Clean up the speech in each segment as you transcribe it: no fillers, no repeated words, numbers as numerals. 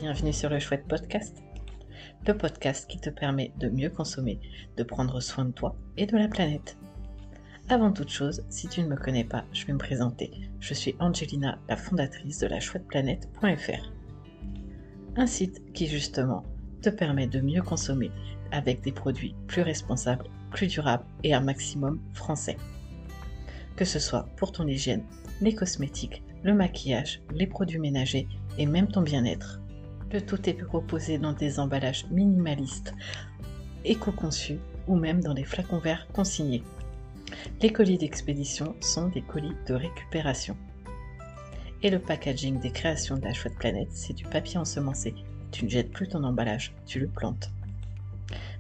Bienvenue sur le Chouette Podcast, le podcast qui te permet de mieux consommer, de prendre soin de toi et de la planète. Avant toute chose, si tu ne me connais pas, je vais me présenter. Je suis Angelina, la fondatrice de la chouetteplanète.fr. Un site qui justement te permet de mieux consommer avec des produits plus responsables, plus durables et un maximum français. Que ce soit pour ton hygiène, les cosmétiques, le maquillage, les produits ménagers et même ton bien-être. Le tout est proposé dans des emballages minimalistes, éco-conçus ou même dans des flacons verts consignés. Les colis d'expédition sont des colis de récupération. Et le packaging des créations de la Chouette Planète, c'est du papier ensemencé. Tu ne jettes plus ton emballage, tu le plantes.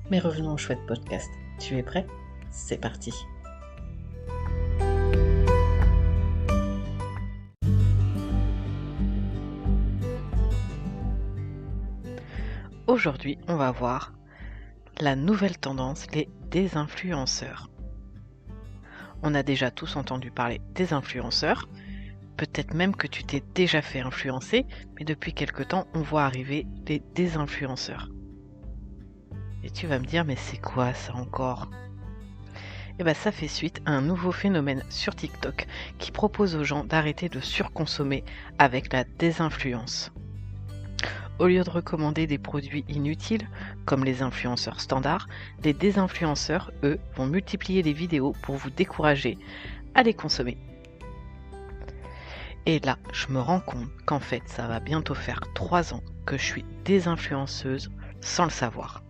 Mais revenons au Chouette Podcast. Tu es prêt ? C'est parti. Aujourd'hui, on va voir la nouvelle tendance, les désinfluenceurs. On a déjà tous entendu parler des influenceurs, peut-être même que tu t'es déjà fait influencer, mais depuis quelque temps, on voit arriver les désinfluenceurs. Et tu vas me dire, mais c'est quoi ça encore ? Eh bien, ça fait suite à un nouveau phénomène sur TikTok qui propose aux gens d'arrêter de surconsommer avec la désinfluence. Au lieu de recommander des produits inutiles, comme les influenceurs standards, les désinfluenceurs, eux, vont multiplier les vidéos pour vous décourager à les consommer. Et là, je me rends compte qu'en fait, ça va bientôt faire 3 ans que je suis désinfluenceuse sans le savoir.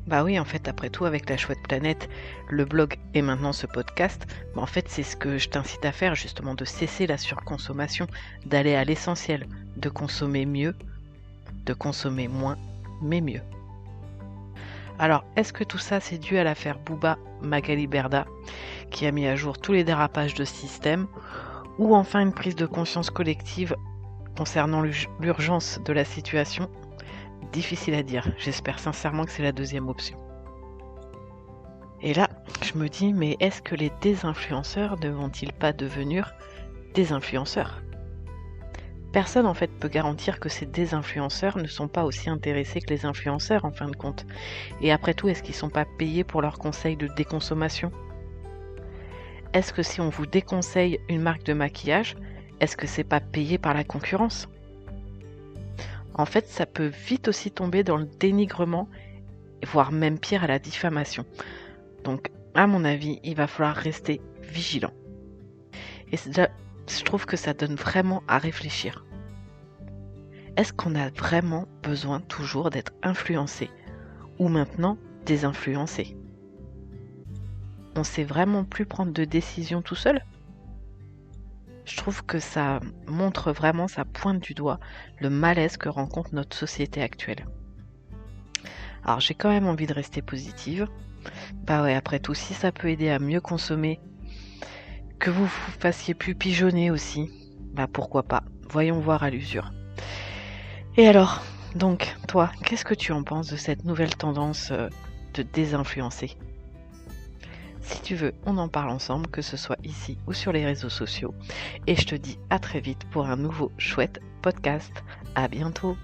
Bah oui, en fait, après tout, avec la Chouette Planète, le blog et maintenant ce podcast, en fait, c'est ce que je t'incite à faire, justement, de cesser la surconsommation, d'aller à l'essentiel, de consommer mieux, de consommer moins, mais mieux. Alors, est-ce que tout ça, c'est dû à l'affaire Booba Magali Berda, qui a mis à jour tous les dérapages de système, ou enfin une prise de conscience collective concernant l'urgence de la situation ? Difficile à dire, j'espère sincèrement que c'est la deuxième option. Et là, je me dis, mais est-ce que les désinfluenceurs ne vont-ils pas devenir des influenceurs ? Personne en fait peut garantir que ces désinfluenceurs ne sont pas aussi intéressés que les influenceurs en fin de compte. Et après tout, est-ce qu'ils ne sont pas payés pour leurs conseils de déconsommation ? Est-ce que si on vous déconseille une marque de maquillage, est-ce que c'est pas payé par la concurrence ? En fait, ça peut vite aussi tomber dans le dénigrement, voire même pire à la diffamation. Donc, à mon avis, il va falloir rester vigilant. Et je trouve que ça donne vraiment à réfléchir. Est-ce qu'on a vraiment besoin toujours d'être influencé ou maintenant désinfluencé ? On sait vraiment plus prendre de décisions tout seul ? Je trouve que ça montre vraiment, ça pointe du doigt le malaise que rencontre notre société actuelle. Alors j'ai quand même envie de rester positive. Bah ouais, après tout, si ça peut aider à mieux consommer, que vous vous fassiez plus pigeonner aussi, bah pourquoi pas, voyons voir à l'usure. Et alors, donc, toi, qu'est-ce que tu en penses de cette nouvelle tendance de désinfluencer ? Si tu veux, on en parle ensemble, que ce soit ici ou sur les réseaux sociaux. Et je te dis à très vite pour un nouveau chouette podcast. À bientôt.